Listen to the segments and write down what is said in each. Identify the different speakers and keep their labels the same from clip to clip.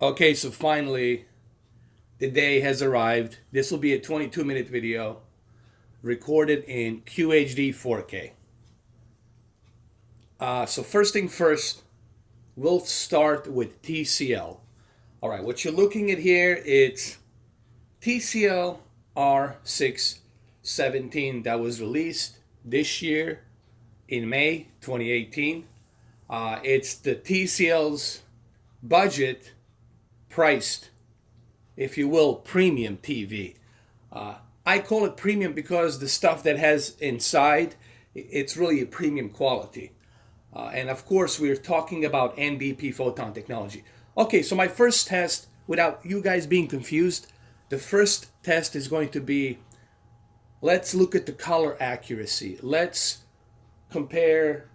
Speaker 1: Okay, so finally, the day has arrived. This will be a 22-minute video recorded in QHD 4K. So first thing first, we'll start with TCL. All right, what you're looking at here, it's TCL R617 that was released this year in May 2018. It's the TCL's budget priced, if you will, premium TV. I call it premium because the stuff that has inside, it's really a premium quality. And of course, we're talking about NBP photon technology. Okay, so my first test, without you guys being confused, the first test is going to be, let's look at the color accuracy. Let's compare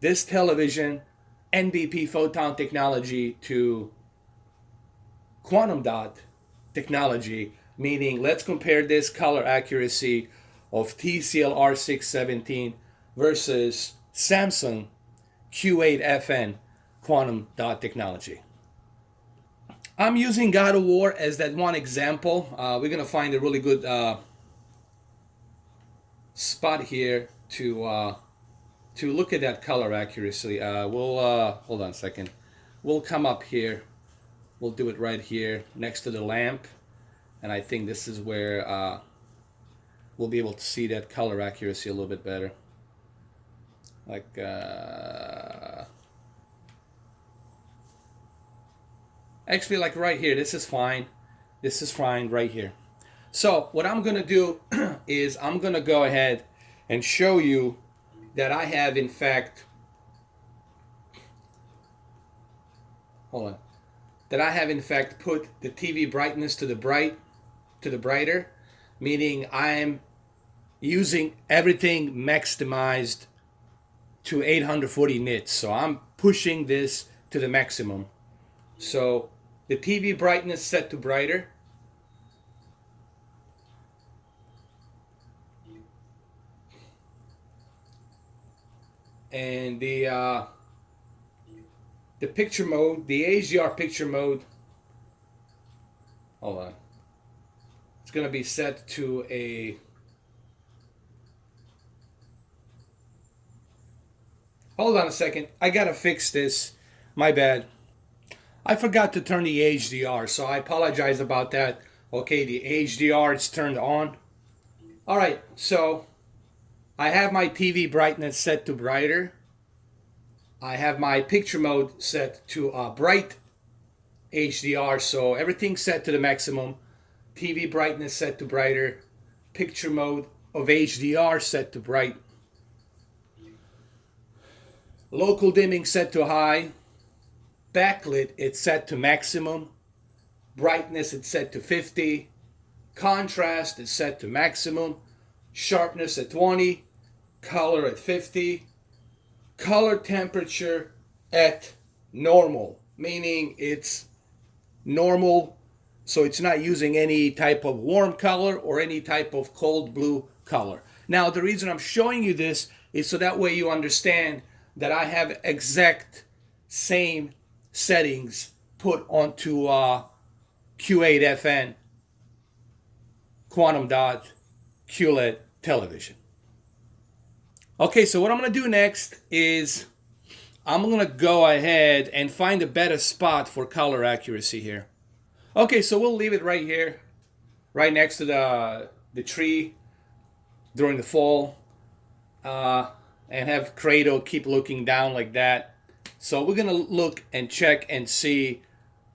Speaker 1: this television, NBP photon technology, to quantum dot technology, meaning let's compare this color accuracy of TCL R617 versus Samsung Q8fn quantum dot technology. I'm using God of War as that one example. We're going to find a really good spot here to look at that color accuracy. We'll hold on a second. We'll come up here. We'll do it right here next to the lamp. And I think this is where we'll be able to see that color accuracy a little bit better. Like, actually, like right here, this is fine. This is fine right here. So what I'm going to do is I'm going to go ahead and show you that I have, in fact, hold on, that I have in fact put the TV brightness to the brighter, meaning I'm using everything maximized to 840 nits. So I'm pushing this to the maximum. So the TV brightness set to brighter. And the picture mode, the HDR picture mode, hold on, it's going to be set to a, hold on a second, I got to fix this, my bad. I forgot to turn the HDR, so I apologize about that. Okay, the HDR is turned on. All right, so I have my TV brightness set to brighter. I have my picture mode set to bright HDR, so everything's set to the maximum. TV brightness set to brighter. Picture mode of HDR set to bright. Local dimming set to high. Backlit, it's set to maximum. Brightness, it's set to 50. Contrast is set to maximum. Sharpness at 20. Color at 50. Color temperature at normal, meaning it's normal, so it's not using any type of warm color or any type of cold blue color. Now, the reason I'm showing you this is so that way you understand that I have exact same settings put onto Q8fn quantum dot QLED television. Okay, so what I'm going to do next is I'm going to go ahead and find a better spot for color accuracy here. Okay, so we'll leave it right here, right next to the tree during the fall, and have Credo keep looking down like that. So we're going to look and check and see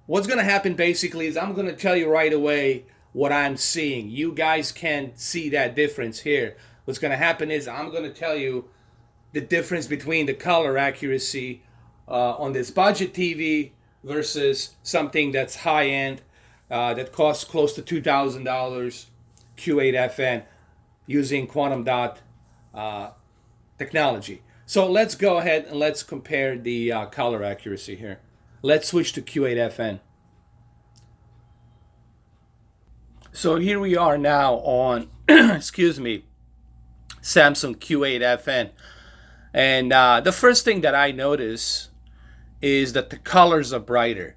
Speaker 1: what's going to happen. Basically is I'm going to tell you right away what I'm seeing. You guys can see that difference here. What's going to happen is I'm going to tell you the difference between the color accuracy on this budget TV versus something that's high-end, that costs close to $2,000, Q8fn, using quantum dot technology. So let's go ahead and let's compare the color accuracy here. Let's switch to Q8fn. So here we are now on, excuse me, Samsung Q8fn. And the first thing that I notice is that the colors are brighter.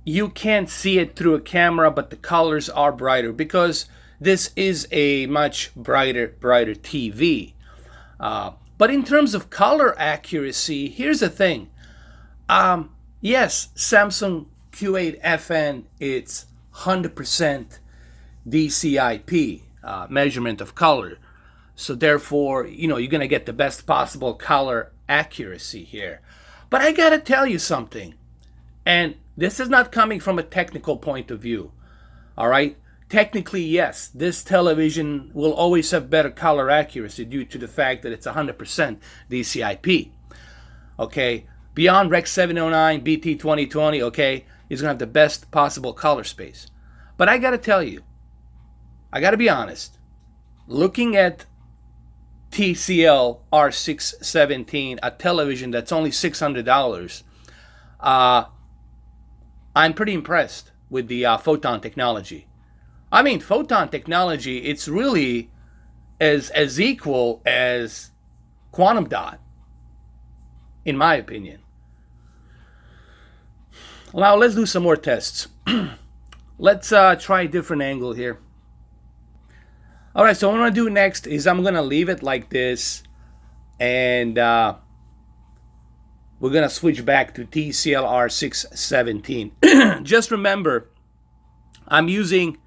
Speaker 1: you can't see it through a camera, but the colors are brighter because this is a much brighter TV. But in terms of color accuracy, here's the thing. Yes, Samsung Q8fn, it's 100% DCIP, measurement of color. So therefore, you're going to get the best possible color accuracy here. But I got to tell you something. And this is not coming from a technical point of view. All right? Technically, yes, this television will always have better color accuracy due to the fact that it's 100% DCIP. Okay? Beyond Rec 709, BT 2020, okay, is going to have the best possible color space. But I got to tell you, I got to be honest, looking at TCL R617, a television that's only $600, I'm pretty impressed with the photon technology. I mean, photon technology, it's really as equal as quantum dot, in my opinion. Now, let's do some more tests. Let's try a different angle here. All right, so what I'm going to do next is I'm going to leave it like this, and we're going to switch back to TCL R617. Just remember, I'm using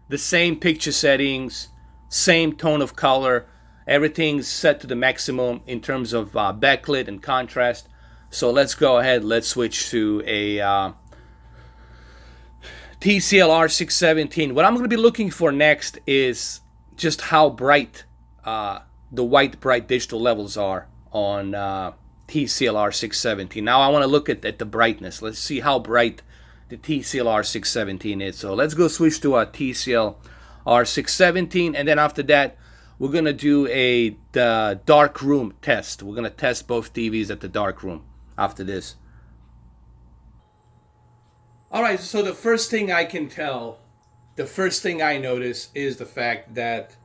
Speaker 1: the same picture settings, same tone of color. Everything's set to the maximum in terms of backlit and contrast. So let's go ahead. Let's switch to a TCL R617. What I'm going to be looking for next is just how bright the white bright digital levels are on TCL R617. Now I want to look at the brightness. Let's see how bright the TCL R617 is. So let's go switch to a TCL R617, and then after that we're going to do the dark room test. We're going to test both TVs at the dark room after this. All right, so the first thing I can tell, the first thing I notice is the fact that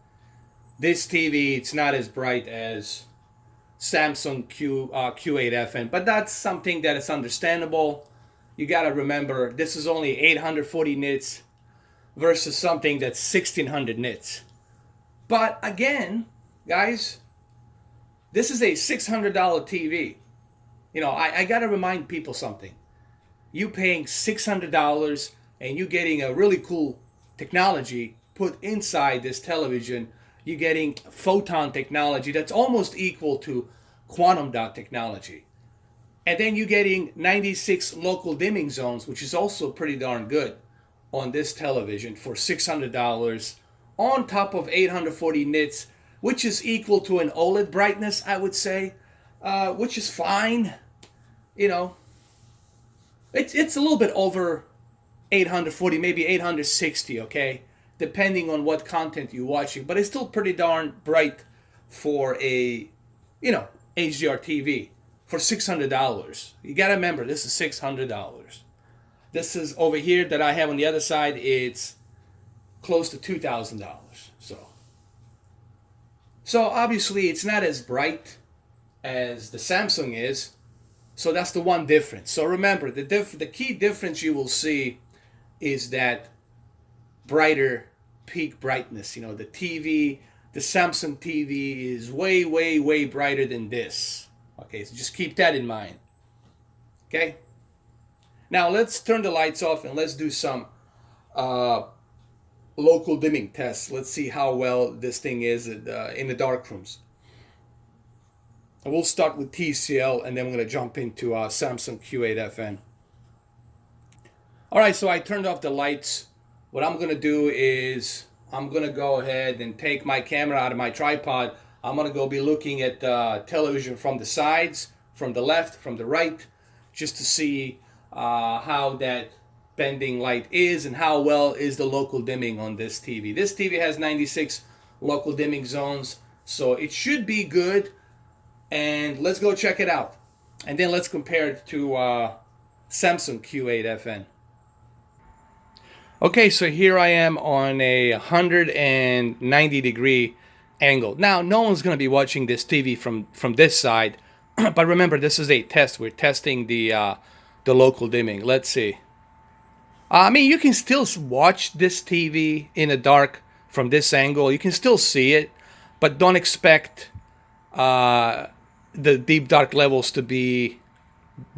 Speaker 1: this TV, it's not as bright as Samsung Q8fn, but that's something that is understandable. You got to remember, this is only 840 nits versus something that's 1600 nits. But again, guys, this is a $600 TV. I got to remind people something. You paying $600 and you getting a really cool technology put inside this television. You're getting photon technology that's almost equal to quantum dot technology. And then you're getting 96 local dimming zones, which is also pretty darn good on this television for $600 on top of 840 nits, which is equal to an OLED brightness, I would say, which is fine. It's a little bit over 840, maybe 860, okay? Depending on what content you're watching. But it's still pretty darn bright for a, HDR TV for $600. You got to remember, this is $600. This is over here that I have on the other side, it's close to $2,000. So obviously it's not as bright as the Samsung is. So that's the one difference. So remember, the key difference you will see is that brighter peak brightness. The TV, the Samsung TV is way, way, way brighter than this. Okay, so just keep that in mind. Okay? Now let's turn the lights off and let's do some local dimming tests. Let's see how well this thing is in the dark rooms. And we'll start with TCL, and then we're going to jump into Samsung Q8fn. All right, so I turned off the lights. What I'm going to do is I'm going to go ahead and take my camera out of my tripod. I'm going to go be looking at television from the sides, from the left, from the right, just to see how that bending light is and how well is the local dimming on this TV. This TV has 96 local dimming zones, so it should be good. And let's go check it out. And then let's compare it to Samsung Q8fn. Okay, so here I am on a 190 degree angle. Now, no one's going to be watching this TV from this side. But remember, this is a test. We're testing the the local dimming. Let's see. I mean, you can still watch this TV in the dark from this angle. You can still see it, but don't expect the deep dark levels to be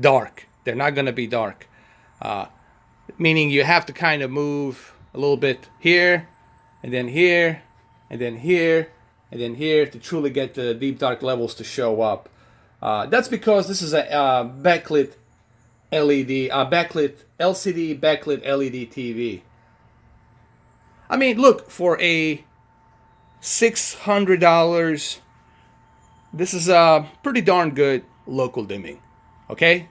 Speaker 1: dark. They're not going to be dark. Meaning you have to kind of move a little bit here, and then here, and then here, and then here to truly get the deep dark levels to show up. That's because this is a backlit LED, backlit LCD backlit LED TV. I mean, look, for a $600, this is a pretty darn good local dimming. Okay?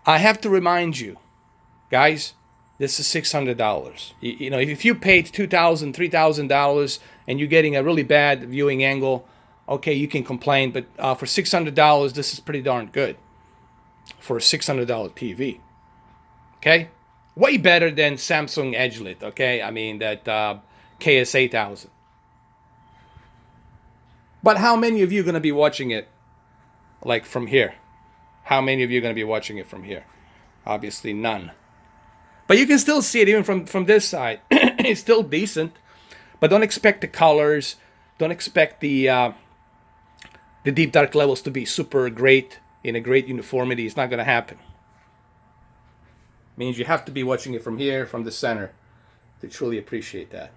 Speaker 1: I have to remind you, guys, this is $600. You know, if you paid $2,000, $3,000 and you're getting a really bad viewing angle, okay, you can complain, but for $600, this is pretty darn good for a $600 TV. Okay? Way better than Samsung Edgelit, okay? I mean, that KS8000. But how many of you are going to be watching it, like, from here? How many of you are going to be watching it from here? Obviously, none. But you can still see it even from this side. It's still decent. But don't expect the colors. Don't expect the deep dark levels to be super great, in a great uniformity. It's not going to happen. It means you have to be watching it from here, from the center, to truly appreciate that.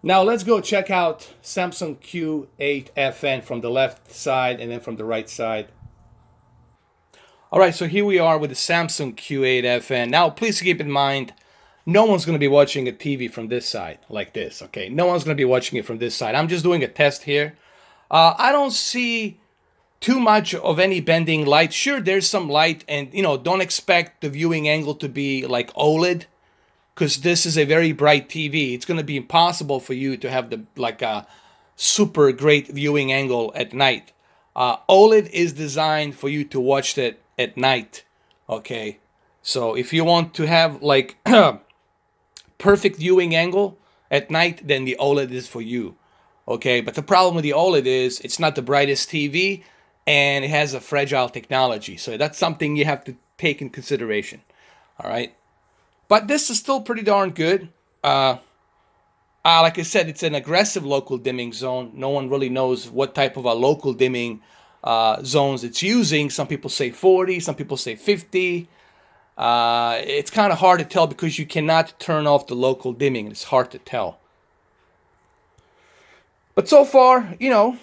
Speaker 1: Now let's go check out Samsung Q8fn from the left side and then from the right side. All right, so here we are with the Samsung Q8fn. Now, please keep in mind, no one's going to be watching a TV from this side, like this, okay? No one's going to be watching it from this side. I'm just doing a test here. I don't see too much of any bending light. Sure, there's some light, and, you know, don't expect the viewing angle to be like OLED, because this is a very bright TV. It's going to be impossible for you to have a super great viewing angle at night. OLED is designed for you to watch it at night, okay? So if you want to have like perfect viewing angle at night, then the OLED is for you, okay? But the problem with the OLED is it's not the brightest TV, and it has a fragile technology. So that's something you have to take in consideration, all right? But this is still pretty darn good. Like I said, it's an aggressive local dimming zone. No one really knows what type of a local dimming zones it's using. Some people say 40, some people say 50. It's kind of hard to tell because you cannot turn off the local dimming. It's hard to tell. But so far, you know,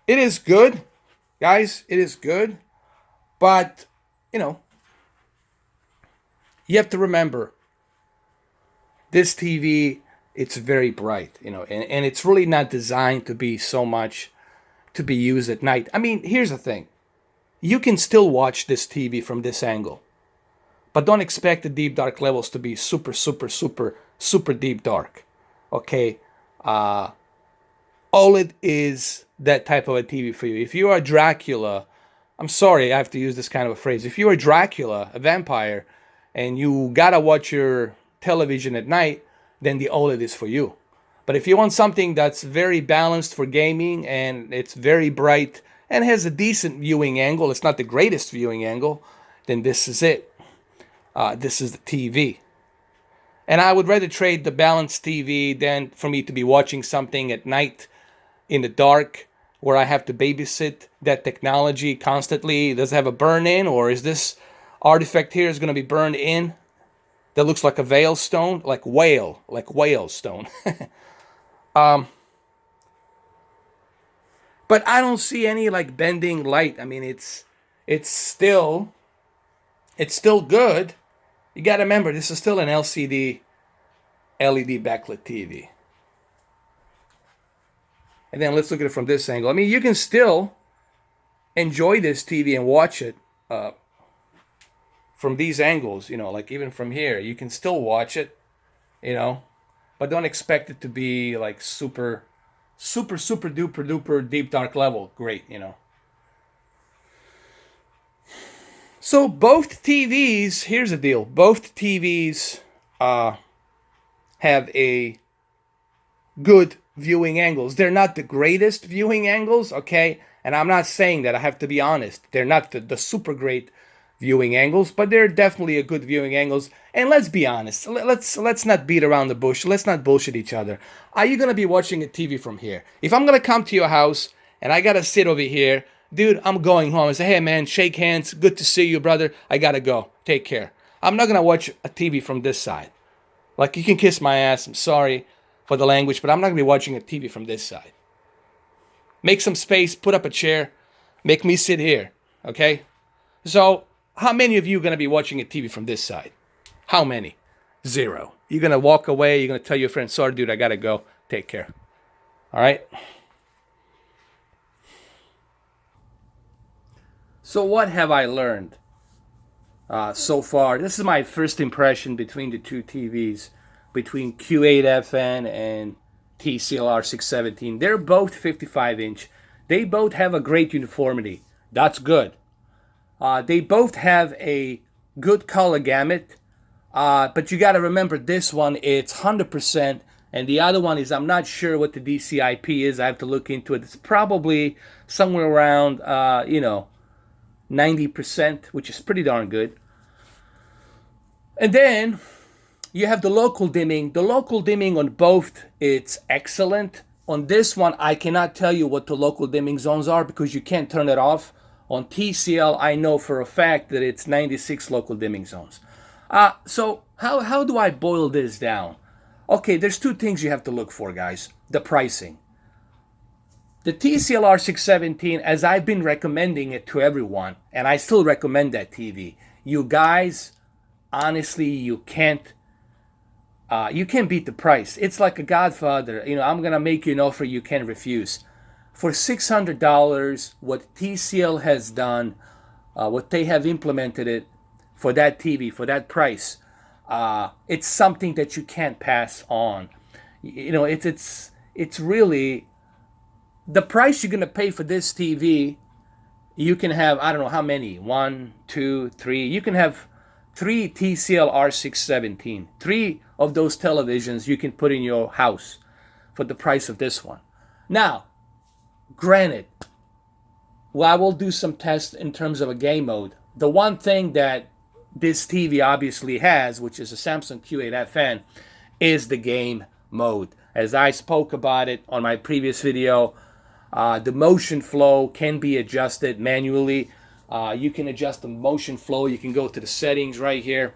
Speaker 1: it is good. Guys, it is good. But, you know, you have to remember, this TV, it's very bright, you know, and it's really not designed to be so much to be used at night. I mean, here's the thing. You can still watch this TV from this angle, but don't expect the deep dark levels to be super, super, super, super deep dark, okay? OLED is that type of a TV for you. If you are Dracula, I'm sorry, I have to use this kind of a phrase. If you are Dracula, a vampire, and you gotta watch your television at night, then the OLED is for you. But if you want something that's very balanced for gaming and it's very bright and has a decent viewing angle, it's not the greatest viewing angle, then this is it. This is the TV. And I would rather trade the balanced TV than for me to be watching something at night in the dark where I have to babysit that technology constantly. Does it have a burn in, or is this artifact here is going to be burned in that looks like a whale stone, like whale stone. But I don't see any like bending light. I mean, it's still good. You got to remember, this is still an LCD LED backlit TV. And then let's look at it from this angle. I mean, you can still enjoy this TV and watch it from these angles, you know, like even from here, you can still watch it, you know, but don't expect it to be like super, super, super duper duper deep dark level. Great, you know. So both TVs, here's the deal. Both TVs have a good viewing angles. They're not the greatest viewing angles, okay? And I'm not saying that, I have to be honest. They're not the super great viewing angles, but they're definitely a good viewing angles. And let's be honest. Let's not beat around the bush. Let's not bullshit each other. Are you gonna be watching a TV from here? If I'm gonna come to your house and I gotta sit over here, dude, I'm going home and say, hey man, shake hands, good to see you, brother. I gotta go. Take care. I'm not gonna watch a TV from this side. Like, you can kiss my ass. I'm sorry for the language, but I'm not gonna be watching a TV from this side. Make some space, put up a chair, make me sit here, okay? So, how many of you are going to be watching a TV from this side? How many? Zero. You're going to walk away, you're going to tell your friend, sorry dude, I got to go. Take care. All right? So what have I learned so far? This is my first impression between the two TVs, between Q8fn and TCL R617. They're both 55-inch. They both have a great uniformity. That's good. They both have a good color gamut. But you got to remember, this one, it's 100%. And the other one is, I'm not sure what the DCIP is. I have to look into it. It's probably somewhere around, 90%, which is pretty darn good. And then you have the local dimming. The local dimming on both, it's excellent. On this one, I cannot tell you what the local dimming zones are because you can't turn it off. On TCL, I know for a fact that it's 96 local dimming zones. So how do I boil this down? Okay, there's two things you have to look for, guys. The pricing. The TCL R617, as I've been recommending it to everyone, and I still recommend that TV. You guys, honestly, you can't beat the price. It's like a Godfather. I'm going to make you an offer you can't refuse. For $600, what TCL has done, what they have implemented it for that TV, for that price, it's something that you can't pass on. It's really the price you're going to pay for this TV. You can have, I don't know how many, 1, 2, 3. You can have 3 TCL R617. 3 of those televisions you can put in your house for the price of this one. Now, granted, I will do some tests in terms of a game mode. The one thing that this TV obviously has, which is a Samsung Q8fn, is the game mode. As I spoke about it on my previous video, the motion flow can be adjusted manually. You can adjust the motion flow. You can go to the settings right here,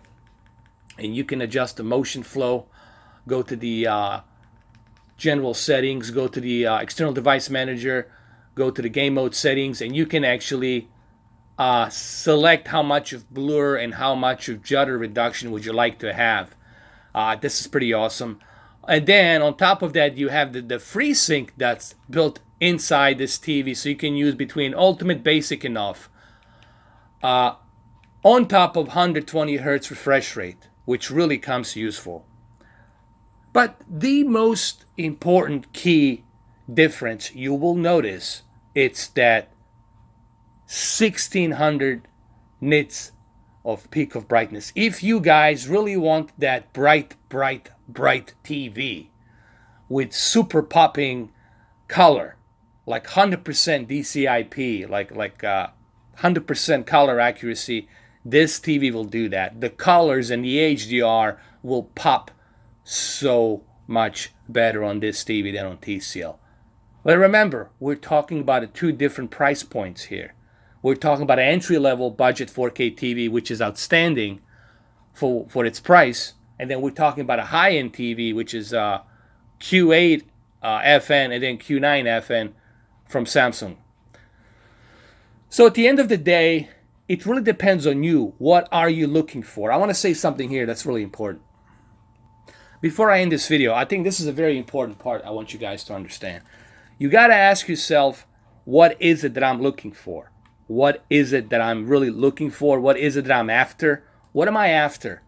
Speaker 1: and you can adjust the motion flow. Go to the general settings, go to the external device manager, go to the game mode settings, and you can actually select how much of blur and how much of judder reduction would you like to have. This is pretty awesome. And then on top of that, you have the FreeSync that's built inside this TV, so you can use between ultimate, basic, and off. On top of 120 hertz refresh rate, which really comes useful. But the most important key difference you will notice, it's that 1600 nits of peak of brightness. If you guys really want that bright TV with super popping color, like 100% DCIP, like 100% color accuracy, this TV will do that. The colors and the HDR will pop so much better on this TV than on TCL. But remember, we're talking about 2 different price points here. We're talking about an entry-level budget 4K TV, which is outstanding for its price. And then we're talking about a high-end TV, which is Q8fn and then Q9fn from Samsung. So at the end of the day, it really depends on you. What are you looking for? I want to say something here that's really important. Before I end this video, I think this is a very important part I want you guys to understand. You got to ask yourself, what is it that I'm looking for? What is it that I'm really looking for? What is it that I'm after? What am I after?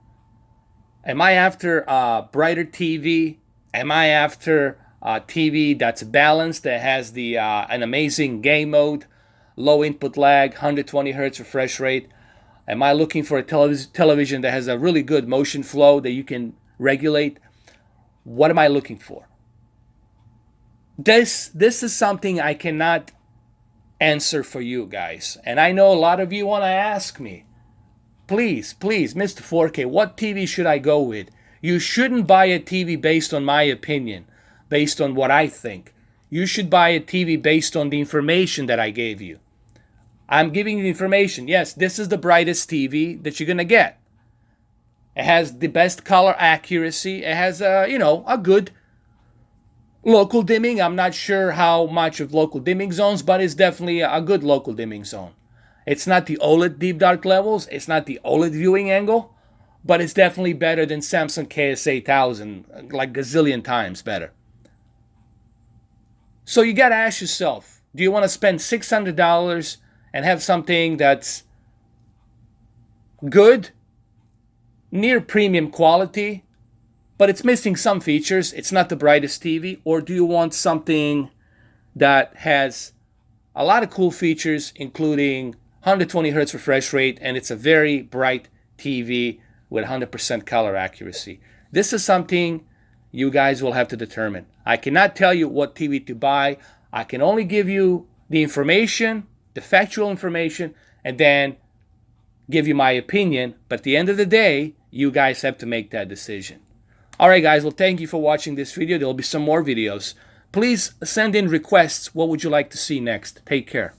Speaker 1: Am I after a brighter TV? Am I after a TV that's balanced, that has the an amazing game mode, low input lag, 120 hertz refresh rate? Am I looking for a television that has a really good motion flow that you can regulate? What am I looking for? This is something I cannot answer for you guys. And I know a lot of you want to ask me, please, Mr. 4K, what TV should I go with? You shouldn't buy a TV based on my opinion, based on what I think. You should buy a TV based on the information that I gave you. I'm giving you the information. Yes, this is the brightest TV that you're going to get. It has the best color accuracy. It has a good local dimming. I'm not sure how much of local dimming zones, but it's definitely a good local dimming zone. It's not the OLED deep dark levels. It's not the OLED viewing angle, but it's definitely better than Samsung KS8000, like gazillion times better. So you got to ask yourself, do you want to spend $600 and have something that's good, near premium quality, but it's missing some features, it's not the brightest TV? Or do you want something that has a lot of cool features, including 120 Hz refresh rate, and it's a very bright TV with 100% color accuracy? This is something you guys will have to determine. I cannot tell you what TV to buy. I can only give you the information, the factual information, and then give you my opinion. But at the end of the day, you guys have to make that decision. Alright guys, well thank you for watching this video. There will be some more videos. Please send in requests. What would you like to see next? Take care.